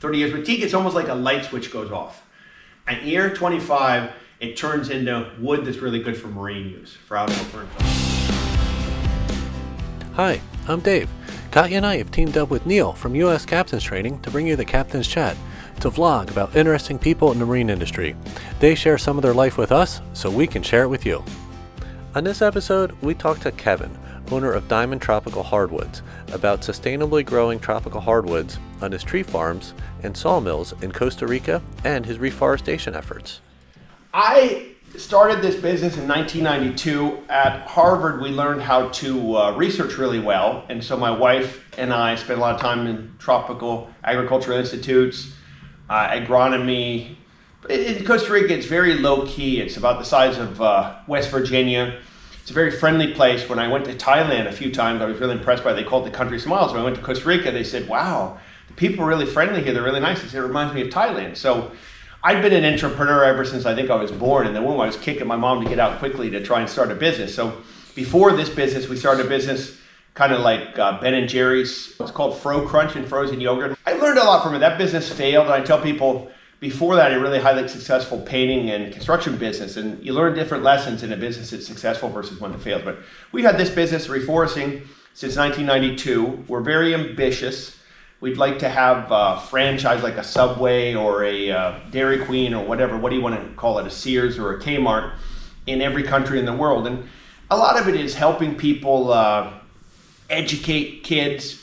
30 years. With teak, it's almost like a light switch goes off. At year 25, it turns into wood that's really good for marine use, for outdoor furniture. Hi, I'm Dave. Katya and I have teamed up with Neil from U.S. Captain's Training to bring you the Captain's Chat, to vlog about interesting people in the marine industry. They share some of their life with us, so we can share it with you. On this episode, we talked to Kevin, owner of Diamond Tropical Hardwoods, about sustainably growing tropical hardwoods on his tree farms and sawmills in Costa Rica and his reforestation efforts. I started this business in 1992. At Harvard, we learned how to research really well. And so my wife and I spent a lot of time in tropical agricultural institutes, agronomy. In Costa Rica, it's very low key. It's about the size of West Virginia. It's a very friendly place. When I went to Thailand a few times, I was really impressed by it. They called it the country smiles. When I went to Costa Rica, they said, wow, the people are really friendly here. They're really nice. They said, it reminds me of Thailand. So I'd been an entrepreneur ever since I think I was born. In the womb, I was kicking my mom to get out quickly to try and start a business. So before this business, we started a business kind of like Ben & Jerry's. It's called Fro Crunch and frozen yogurt. I learned a lot from it. That business failed. And I tell people before that, a really highly successful painting and construction business. And you learn different lessons in a business that's successful versus one that fails. But we had this business, reforesting, since 1992. We're very ambitious. We'd like to have a franchise like a Subway or a Dairy Queen or whatever, what do you want to call it, a Sears or a Kmart in every country in the world. And a lot of it is helping people educate kids.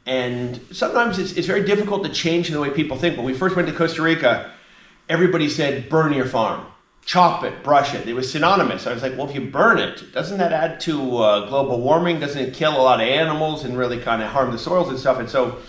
And sometimes it's very difficult to change the way people think. When we first went to Costa Rica, everybody said, burn your farm, chop it, brush it. It was synonymous. I was like, well, if you burn it, doesn't that add to global warming? Doesn't it kill a lot of animals and really kind of harm the soils and stuff? And so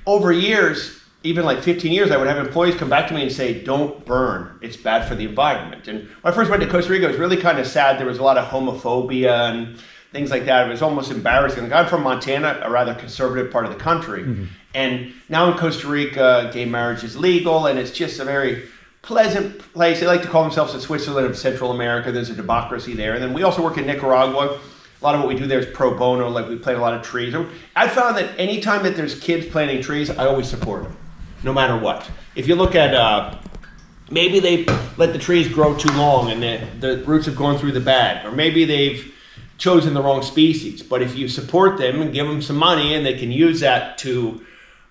over years, even like 15 years, I would have employees come back to me and say, don't burn, it's bad for the environment. And when I first went to Costa Rica, it was really kind of sad. There was a lot of homophobia and things like that. It was almost embarrassing. Like, I'm from Montana, a rather conservative part of the country. Mm-hmm. And now in Costa Rica, gay marriage is legal, and it's just a very pleasant place. They like to call themselves the Switzerland of Central America. There's a democracy there. And then we also work in Nicaragua. A lot of what we do there is pro bono, like we plant a lot of trees. I found that anytime that there's kids planting trees, I always support them, no matter what. If you look at, maybe they let the trees grow too long and the roots have gone through the bag, or maybe they've chosen the wrong species. But if you support them and give them some money and they can use that to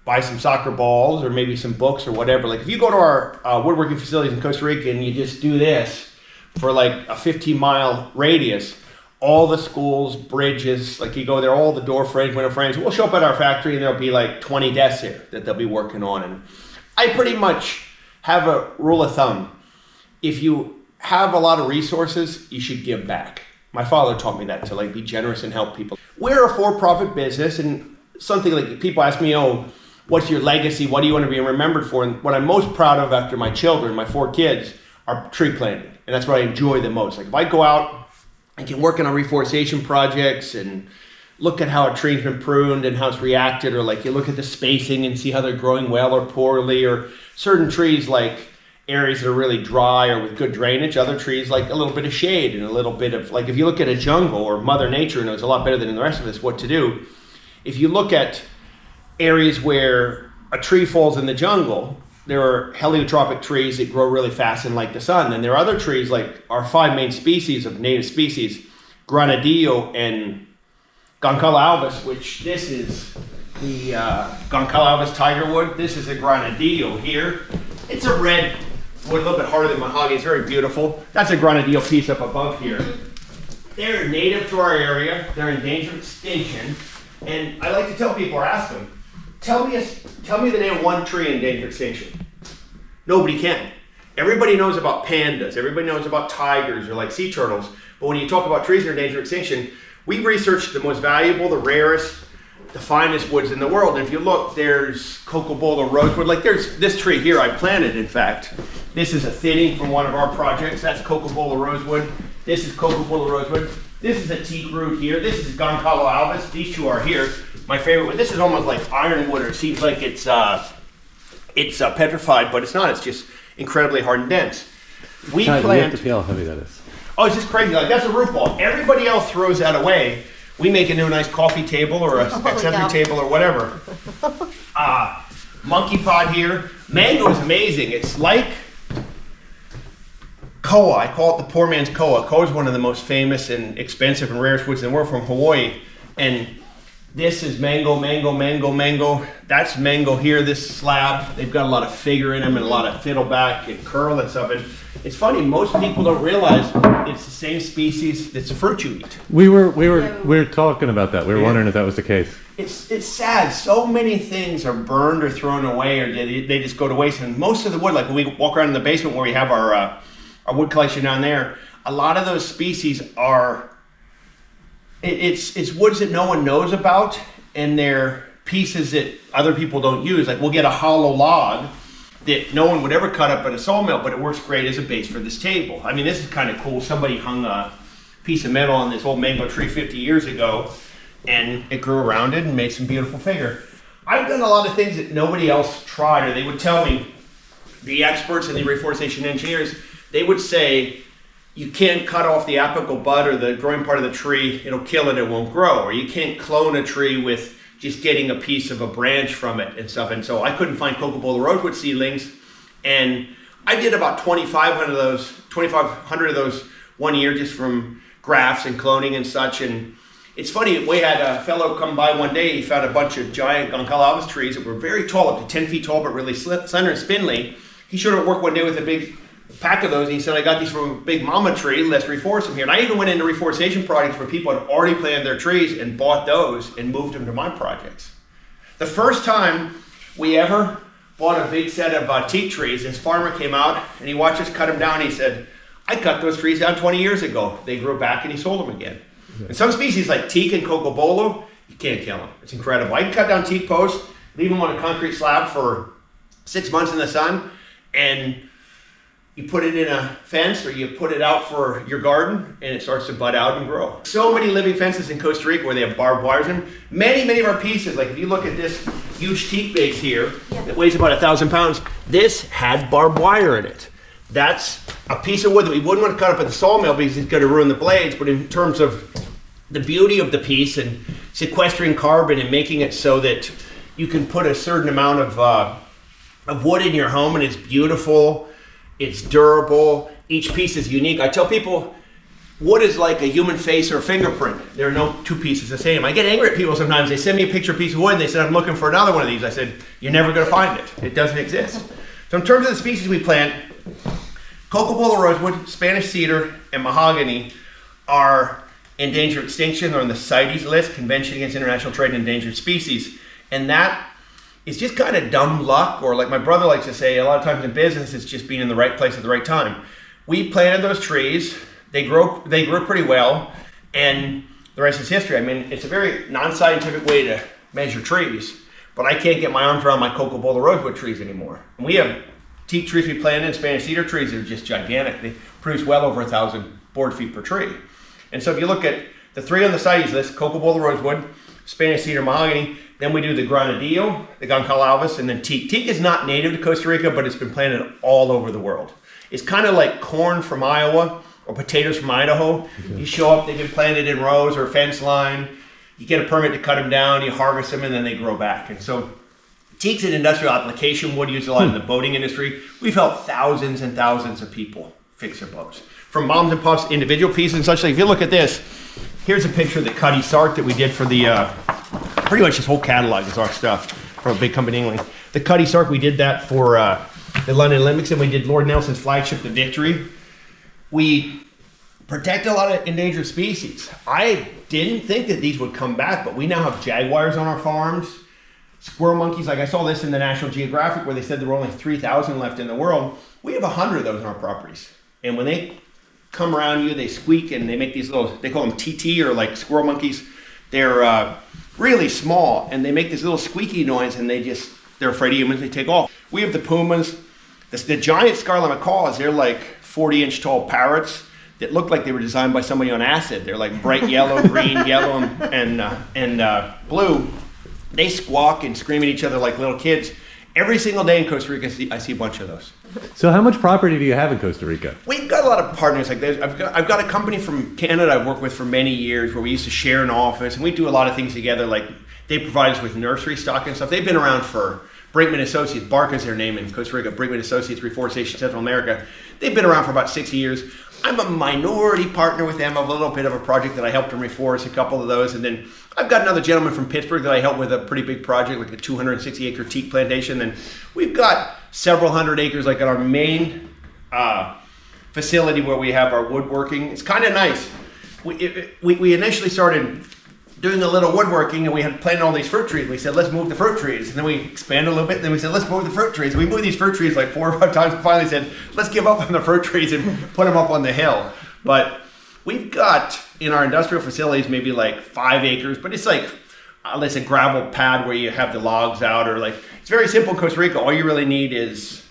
buy some soccer balls or maybe some books or whatever. Like if you go to our woodworking facilities in Costa Rica and you just do this for like a 15-mile radius, all the schools, bridges, like you go there, all the door frames, window frames, we'll show up at our factory and there'll be like 20 desks here that they'll be working on. And I pretty much have a rule of thumb. If you have a lot of resources, you should give back. My father taught me that, to like be generous and help people. We're a for-profit business, and something like people ask me, oh, what's your legacy? What do you want to be remembered for? And what I'm most proud of after my children, my 4 kids, are tree planting. And that's what I enjoy the most. Like if I go out, I can work on reforestation projects and look at how a tree's been pruned and how it's reacted, or like you look at the spacing and see how they're growing well or poorly, or certain trees like areas that are really dry or with good drainage, other trees like a little bit of shade and a little bit of, like if you look at a jungle or Mother Nature knows a lot better than the rest of us what to do. If you look at areas where a tree falls in the jungle, there are heliotropic trees that grow really fast and like the sun. And there are other trees like our 5 main species of native species, Granadillo and Goncala albus, which this is the Goncala albus tiger wood. This is a Granadillo here. It's a red wood, a little bit harder than mahogany. It's very beautiful. That's a Granadillo piece up above here. They're native to our area. They're in danger of extinction. And I like to tell people or ask them, tell me the name of one tree in danger of extinction. Nobody can. Everybody knows about pandas. Everybody knows about tigers or like sea turtles. But when you talk about trees that are in danger of extinction, we researched the most valuable, the rarest, the finest woods in the world. And if you look, there's Cocobolo rosewood. Like there's this tree here I planted, in fact. This is a thinning from one of our projects. That's Cocobolo rosewood. This is Cocobolo rosewood. This is a teak root here. This is Goncala albus. These two are here. My favorite one. This is almost like ironwood, or it seems like it's petrified, but it's not. It's just incredibly hard and dense. You have to feel how heavy that is. Oh, it's just crazy. Like that's a root ball. Everybody else throws that away. We make it into a nice coffee table or a accessory table or whatever. monkey pod here. Mango is amazing. It's like koa. I call it the poor man's koa. Koa is one of the most famous and expensive and rarest woods in the world from Hawaii. And this is mango, mango, mango, mango. That's mango here, this slab. They've got a lot of figure in them and a lot of fiddleback and curl and stuff. And it's funny, most people don't realize it's the same species that's the fruit you eat. We were talking about that. We were wondering if that was the case. It's sad. So many things are burned or thrown away, or they just go to waste. And most of the wood, like when we walk around in the basement where we have our wood collection down there, a lot of those species are, it's woods that no one knows about, and they're pieces that other people don't use. Like we'll get a hollow log that no one would ever cut up at a sawmill, but it works great as a base for this table. I mean, this is kind of cool. Somebody hung a piece of metal on this old mango tree 50 years ago, and it grew around it and made some beautiful figure. I've done a lot of things that nobody else tried, or they would tell me, the experts and the reforestation engineers, they would say, you can't cut off the apical bud or the growing part of the tree, it'll kill it, it won't grow. Or you can't clone a tree with just getting a piece of a branch from it and stuff. And so I couldn't find Coca-Cola rosewood seedlings. And I did about 2,500 of those 1 year just from grafts and cloning and such. And it's funny, we had a fellow come by one day, he found a bunch of giant Goncalves trees that were very tall, up to 10 feet tall, but really slender and spindly. He showed up at work one day with a big pack of those, and he said, I got these from a big mama tree, let's reforest them here. And I even went into reforestation projects where people had already planted their trees and bought those and moved them to my projects. The first time we ever bought a big set of teak trees, this farmer came out and he watched us cut them down. He said, I cut those trees down 20 years ago. They grew back and he sold them again. Yeah. And some species like teak and cocobolo, you can't kill them. It's incredible. I can cut down teak posts, leave them on a concrete slab for 6 months in the sun, and you put it in a fence or you put it out for your garden and it starts to bud out and grow. So many living fences in Costa Rica where they have barbed wires in them. Many of our pieces, like if you look at this huge teak base here that weighs about 1,000 pounds, this had barbed wire in it. That's a piece of wood that we wouldn't want to cut up at the sawmill because it's going to ruin the blades, but in terms of the beauty of the piece and sequestering carbon and making it so that you can put a certain amount of wood in your home and it's beautiful, it's durable, each piece is unique. I tell people, wood is like a human face or a fingerprint. There are no two pieces the same. I get angry at people sometimes. They send me a picture of a piece of wood and they said, I'm looking for another one of these. I said, you're never going to find it. It doesn't exist. So in terms of the species we plant, Coca-Cola rosewood, Spanish cedar, and mahogany are endangered extinction. They're on the CITES list, Convention Against International Trade in Endangered Species. And that is just kind of dumb luck, or like my brother likes to say, a lot of times in business, it's just being in the right place at the right time. We planted those trees, they grew pretty well, and the rest is history. I mean, it's a very non-scientific way to measure trees, but I can't get my arms around my Coca-Cola rosewood trees anymore. And we have teak trees we planted and Spanish cedar trees that are just gigantic. They produce well over 1,000 board feet per tree. And so if you look at the three on the CITES list, Coca-Cola rosewood, Spanish cedar, mahogany, then we do the granadillo, the Goncalves, and then teak. Teak is not native to Costa Rica, but it's been planted all over the world. It's kind of like corn from Iowa or potatoes from Idaho. Mm-hmm. You show up, they've been planted in rows or a fence line. You get a permit to cut them down, you harvest them, and then they grow back. And so teak's an industrial application wood used a lot in the boating industry. We've helped thousands and thousands of people fix their boats. From moms and pops, individual pieces and such. Like if you look at this, here's a picture of the Cuddy Sark that we did for the, pretty much this whole catalog is our stuff from a big company in England. The Cuddy Sark, we did that for the London Olympics, and we did Lord Nelson's flagship, the Victory. We protect a lot of endangered species. I didn't think that these would come back, but we now have jaguars on our farms, squirrel monkeys. Like I saw this in the National Geographic where they said there were only 3,000 left in the world. We have 100 of those on our properties. And when they come around you, they squeak and they make these little, they call them TT or like squirrel monkeys. They're really small and they make this little squeaky noise and they're afraid of humans, they take off. We have the pumas, the giant scarlet macaws. They're like 40-inch tall parrots that look like they were designed by somebody on acid. They're like bright yellow, green, yellow, and blue. They squawk and scream at each other like little kids. Every single day in Costa Rica, I see a bunch of those. So how much property do you have in Costa Rica? We've got a lot of partners like this. I've got a company from Canada I've worked with for many years where we used to share an office and we do a lot of things together. Like they provide us with nursery stock and stuff. They've been around for Brinkman Associates, Barca's their name in Costa Rica, Brinkman Associates, Reforestation Central America. They've been around for about 60 years. I'm a minority partner with them of a little bit of a project that I helped them reforest a couple of those. And then I've got another gentleman from Pittsburgh that I helped with a pretty big project, like a 260 acre teak plantation. And we've got several hundred acres, like at our main facility where we have our woodworking. It's kind of nice. We initially started doing a little woodworking, and we had planted all these fruit trees. We said, let's move the fruit trees. And then we expanded a little bit, and then we said, let's move the fruit trees. And we moved these fruit trees like 4 or 5 times, and finally said, let's give up on the fruit trees and put them up on the hill. But we've got, in our industrial facilities, maybe like 5 acres, but it's like, let's say gravel pad where you have the logs out, or like, it's very simple in Costa Rica. All you really need is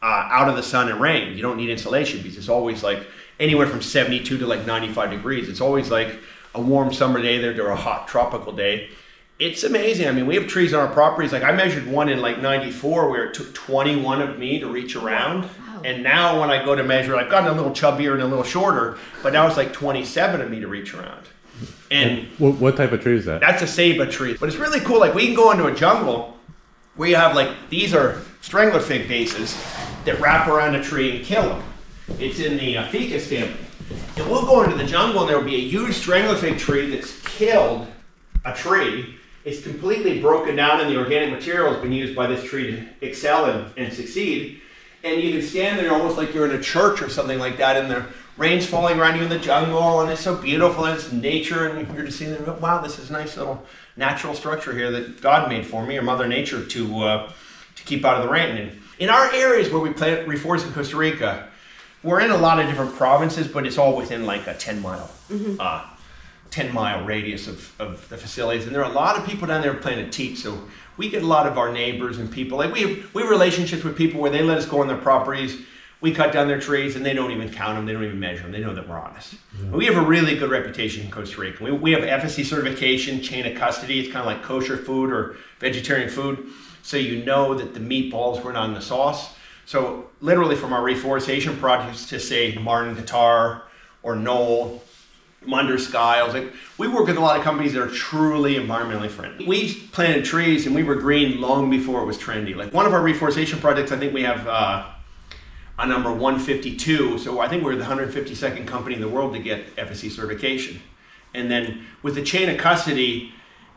out of the sun and rain. You don't need insulation, because it's always like anywhere from 72 to like 95 degrees. It's always like a warm summer day there to a hot tropical day. It's amazing. I mean, we have trees on our properties. Like I measured one in like 94 where it took 21 of me to reach around. Wow. And now when I go to measure, I've gotten a little chubbier and a little shorter, but now it's like 27 of me to reach around. And what type of tree is that? That's a ceiba tree. But it's really cool. Like we can go into a jungle where you have like, these are strangler fig bases that wrap around a tree and kill them. It's in the ficus family. And we'll go into the jungle and there'll be a huge strangler fig tree that's killed a tree. It's completely broken down, and the organic material has been used by this tree to excel and succeed. And you can stand there almost like you're in a church or something like that, and the rain's falling around you in the jungle, and it's so beautiful, and it's nature, and you're just seeing, wow, this is a nice little natural structure here that God made for me, or Mother Nature, to keep out of the rain. And in our areas where we plant reforest in Costa Rica, we're in a lot of different provinces, but it's all within like a 10-mile radius of the facilities. And there are a lot of people down there planting teak. So we get a lot of our neighbors and people. Like we have relationships with people where they let us go on their properties. We cut down their trees, and they don't even count them. They don't even measure them. They know that we're honest. Yeah. We have a really good reputation in Costa Rica. We have FSC certification, chain of custody. It's kind of like kosher food or vegetarian food. So you know that the meatballs were not in the sauce. So literally from our reforestation projects to say Martin Guitar or Knoll, Munder Skiles, like we work with a lot of companies that are truly environmentally friendly. We planted trees and we were green long before it was trendy. Like one of our reforestation projects, I think we have a number 152. So I think we're the 152nd company in the world to get FSC certification. And then with the chain of custody,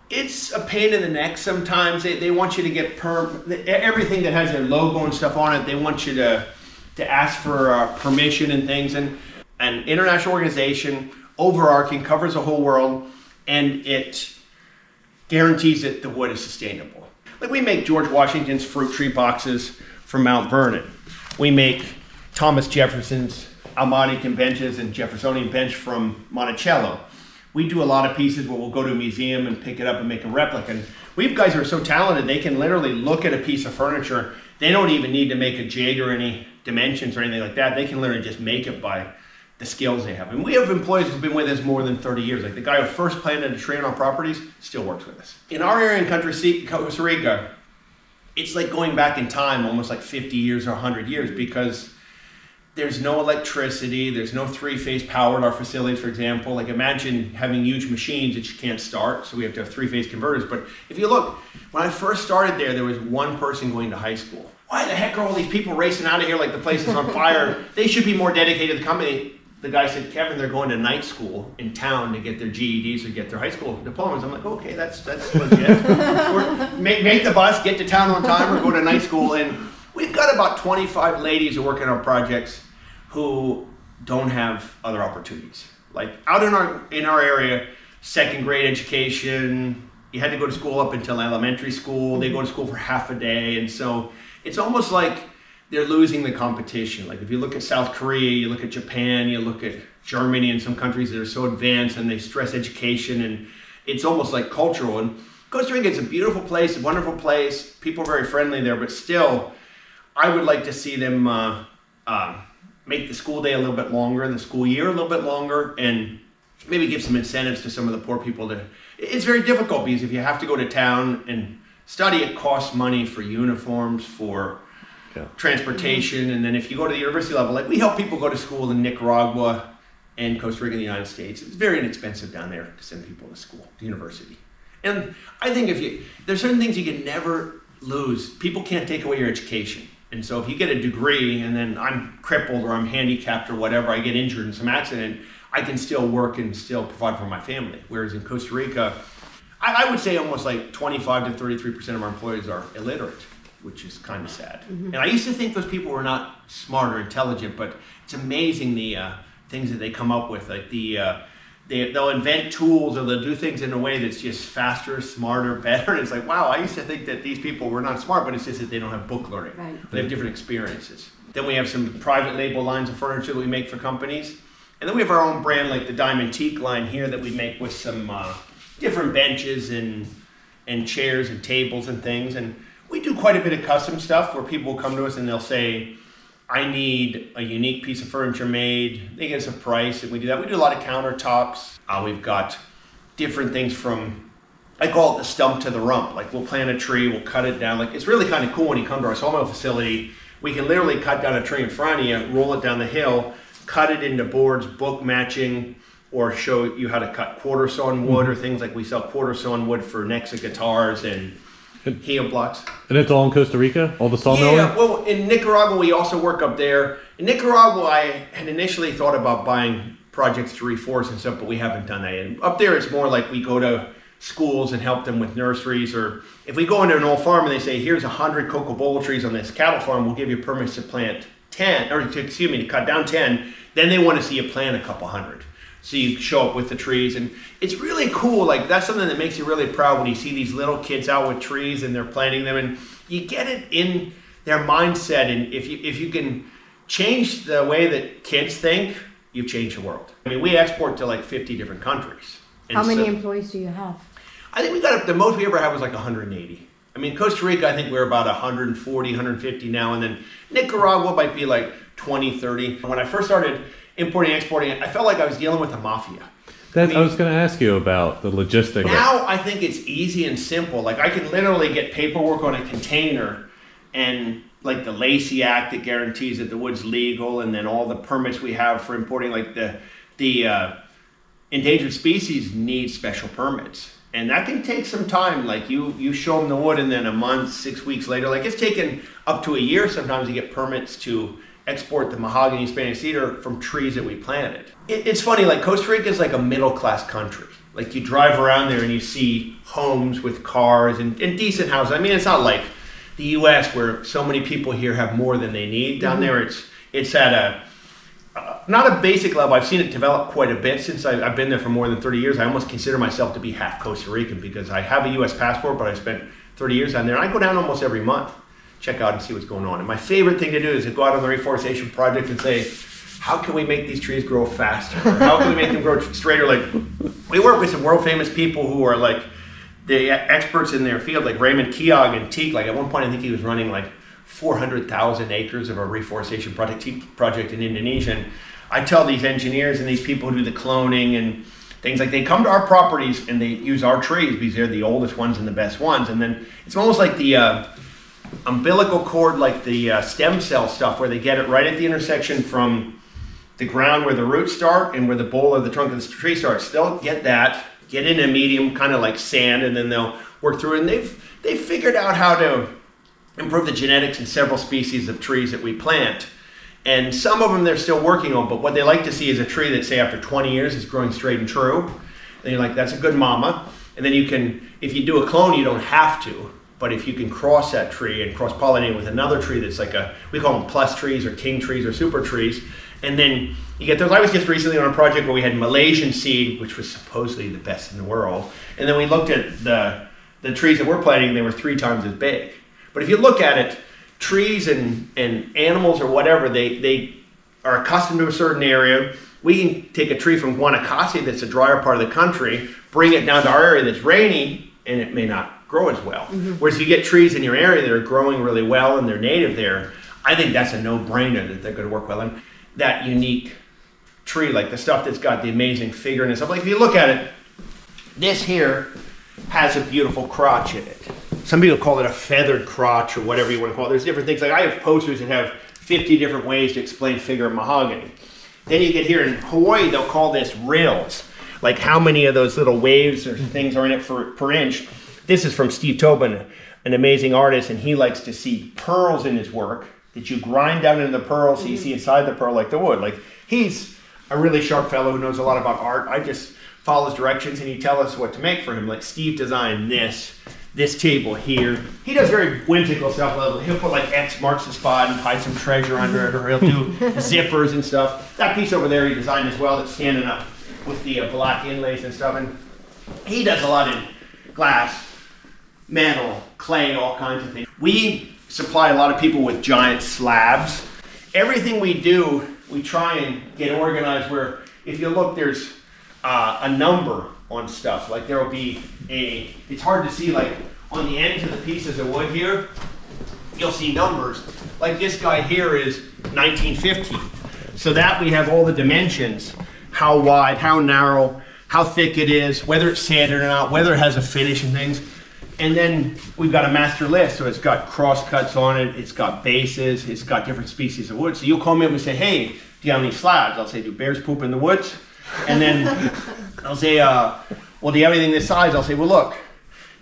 it's a pain in the neck sometimes. They want you to get everything that has their logo and stuff on it. They want you to ask for permission and things. And an international organization, overarching, covers the whole world, and it guarantees that the wood is sustainable. Like we make George Washington's fruit tree boxes from Mount Vernon. We make Thomas Jefferson's Almaty benches and Jeffersonian bench from Monticello. We do a lot of pieces where we'll go to a museum and pick it up and make a replica. And we have guys who are so talented, they can literally look at a piece of furniture. They don't even need to make a jig or any dimensions or anything like that. They can literally just make it by the skills they have. And we have employees who've been with us more than 30 years. Like the guy who first planted a tree on our properties still works with us. In our area in Costa Rica, it's like going back in time almost like 50 years or 100 years, because there's no electricity, there's no three-phase power in our facilities, for example. Like imagine having huge machines that you can't start, so we have to have three-phase converters. But if you look, when I first started there was one person going to high school. Why the heck are all these people racing out of here like the place is on fire? They should be more dedicated to the company. The guy said, Kevin, they're going to night school in town to get their GEDs or get their high school diplomas. I'm like, okay, that's legit. Or make the bus, get to town on time, or go to night school. And we've got about 25 ladies who work in our projects who don't have other opportunities. Like out in our area, second grade education, you had to go to school up until elementary school. They go to school for half a day. And so it's almost like they're losing the competition. Like if you look at South Korea, you look at Japan, you look at Germany and some countries that are so advanced and they stress education, and it's almost like cultural. And Costa Rica is a beautiful place, a wonderful place. People are very friendly there, but still, I would like to see them make the school day a little bit longer and the school year a little bit longer, and maybe give some incentives to some of the poor people. It's very difficult because if you have to go to town and study, it costs money for uniforms, for transportation, and then if you go to the university level, like we help people go to school in Nicaragua and Costa Rica in the United States. It's very inexpensive down there to send people to school, to university. And I think there's certain things you can never people can't take away your education. And so if you get a degree and then I'm crippled or I'm handicapped or whatever, I get injured in some accident, I can still work and still provide for my family. Whereas in Costa Rica, I would say almost like 25 to 33% of our employees are illiterate, which is kind of sad. And I used to think those people were not smart or intelligent, but it's amazing the things that they come up with. Like they'll invent tools or they'll do things in a way that's just faster, smarter, better. And it's like, wow, I used to think that these people were not smart, but it's just that they don't have book learning. Right. They have different experiences. Then we have some private label lines of furniture that we make for companies. And then we have our own brand, like the Diamond Teak line here that we make with some different benches and chairs and tables and things. And we do quite a bit of custom stuff where people will come to us and they'll say, I need a unique piece of furniture made. They give us a price and we do that. We do a lot of countertops. We've got different things from, I call it the stump to the rump. Like we'll plant a tree, we'll cut it down. Like it's really kind of cool when you come to our sawmill facility. We can literally cut down a tree in front of you, roll it down the hill, cut it into boards, book matching, or show you how to cut quarter sawn wood or things like we sell quarter sawn wood for necks of guitars and heel blocks. And it's all in Costa Rica? All the sawmilling? Yeah, well, in Nicaragua, we also work up there. In Nicaragua, I had initially thought about buying projects to reforest and stuff, but we haven't done that. And up there, it's more like we go to schools and help them with nurseries, or if we go into an old farm and they say, here's 100 cocobolo trees on this cattle farm, we'll give you permits to plant 10, or to cut down 10, then they want to see you plant a couple hundred. So you show up with the trees, and it's really cool. Like that's something that makes you really proud when you see these little kids out with trees and they're planting them, and you get it in their mindset. And if you can change the way that kids think, you've changed the world. I mean, we export to like 50 different countries. And How many employees do you have? I think we got the most we ever had was like 180. I mean, Costa Rica, I think we're about 140, 150 now, and then Nicaragua might be like 20, 30. When I first started importing, exporting it, I felt like I was dealing with the mafia. I was going to ask you about the logistics. Now I think it's easy and simple. Like I can literally get paperwork on a container and like the Lacey Act that guarantees that the wood's legal, and then all the permits we have for importing, like the endangered species need special permits. And that can take some time. Like you show them the wood and then a month, 6 weeks later, like it's taken up to a year sometimes to get permits to export the mahogany Spanish cedar from trees that we planted. It's funny, like Costa Rica is like a middle class country. Like you drive around there and you see homes with cars and decent houses. I mean, it's not like the US where so many people here have more than they need. Down there it's at a, not a basic level. I've seen it develop quite a bit since I've been there for more than 30 years. I almost consider myself to be half Costa Rican because I have a US passport, but I spent 30 years down there. I go down almost every month, check out and see what's going on. And my favorite thing to do is to go out on the reforestation project and say, how can we make these trees grow faster? Or how can we make them grow straighter? Like we work with some world famous people who are like the experts in their field, like Raymond Keogh and Teak. Like at one point, I think he was running like 400,000 acres of a reforestation project in Indonesia. And I tell these engineers and these people who do the cloning and things, like they come to our properties and they use our trees because they're the oldest ones and the best ones. And then it's almost like the umbilical cord, like the stem cell stuff, where they get it right at the intersection from the ground where the roots start and where the bowl of the trunk of the tree starts. They'll get that, get in a medium, kind of like sand, and then they'll work through it. And they've figured out how to improve the genetics in several species of trees that we plant. And some of them they're still working on, but what they like to see is a tree that, say, after 20 years is growing straight and true. And you're like, that's a good mama. And then you can, if you do a clone, you don't have to. But if you can cross that tree and cross-pollinate with another tree that's like we call them plus trees or king trees or super trees, and then you get those. I was just recently on a project where we had Malaysian seed, which was supposedly the best in the world. And then we looked at the trees that we're planting, and they were 3 times as big. But if you look at it, trees and animals or whatever, they are accustomed to a certain area. We can take a tree from Guanacaste that's a drier part of the country, bring it down to our area that's rainy, and it may not grow as well. Whereas if you get trees in your area that are growing really well and they're native there, I think that's a no-brainer that they're going to work well in. That unique tree, like the stuff that's got the amazing figure and stuff. Like if you look at it, this here has a beautiful crotch in it. Some people call it a feathered crotch or whatever you want to call it. There's different things. Like I have posters that have 50 different ways to explain figure of mahogany. Then you get here in Hawaii, they'll call this rills. Like how many of those little waves or things are in it per inch. This is from Steve Tobin, an amazing artist, and he likes to see pearls in his work that you grind down into the pearl so you see inside the pearl like the wood. Like, he's a really sharp fellow who knows a lot about art. I just follow his directions and he tells us what to make for him. Like, Steve designed this table here. He does very whimsical stuff. He'll put like X marks the spot and hide some treasure under it, or he'll do zippers and stuff. That piece over there he designed as well, that's standing up with the black inlays and stuff. And he does a lot in glass, metal, clay, all kinds of things. We supply a lot of people with giant slabs. Everything we do, we try and get organized where if you look, there's a number on stuff. Like, there will be it's hard to see, like on the ends of the pieces of wood here, you'll see numbers. Like this guy here is 1915. So that we have all the dimensions, how wide, how narrow, how thick it is, whether it's sanded or not, whether it has a finish and things. And then we've got a master list, so it's got cross cuts on it, it's got bases, it's got different species of wood. So you'll call me up and say, hey, do you have any slabs? I'll say, do bears poop in the woods? And then I'll say, well, do you have anything this size? I'll say, well, look,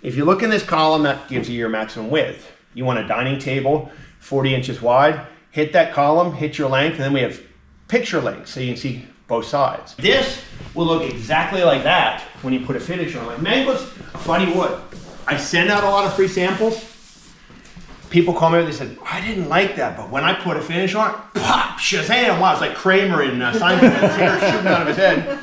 if you look in this column, that gives you your maximum width. You want a dining table, 40 inches wide, hit that column, hit your length, and then we have picture length, so you can see both sides. This will look exactly like that when you put a finish on. Like, mangle's a funny wood. I send out a lot of free samples. People call me and they said, I didn't like that, but when I put a finish on it, pop, shazam, wow, it's like Kramer in Seinfeld, his hair shooting out of his head.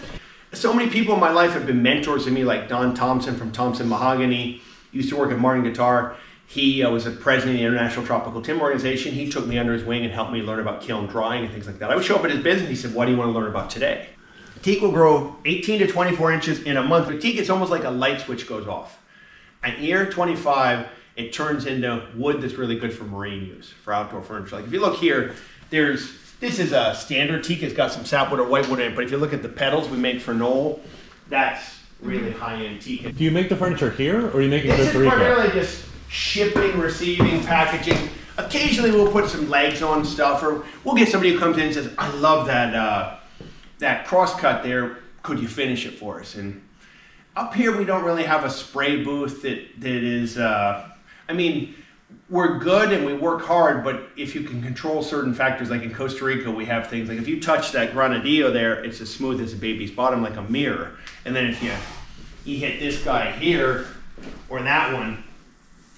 So many people in my life have been mentors to me, like Don Thompson from Thompson Mahogany, used to work at Martin Guitar. He was the president of the International Tropical Timber Organization. He took me under his wing and helped me learn about kiln drying and things like that. I would show up at his business, he said, what do you want to learn about today? Teak will grow 18 to 24 inches in a month. With teak, it's almost like a light switch goes off. At year 25, it turns into wood that's really good for marine use, for outdoor furniture. Like, if you look here, this is a standard teak. It's got some sapwood or whitewood in it, but if you look at the petals we make for Knoll, that's really high-end teak. Do you make the furniture here, or are you making it in This Costa is Rica? primarily just shipping, receiving, packaging. Occasionally we'll put some legs on stuff, or we'll get somebody who comes in and says, I love that cross cut there. Could you finish it for us? And up here we don't really have a spray booth that is, I mean, we're good and we work hard, but if you can control certain factors, like in Costa Rica, we have things like if you touch that granadillo there, it's as smooth as a baby's bottom, like a mirror. And then if you hit this guy here or that one,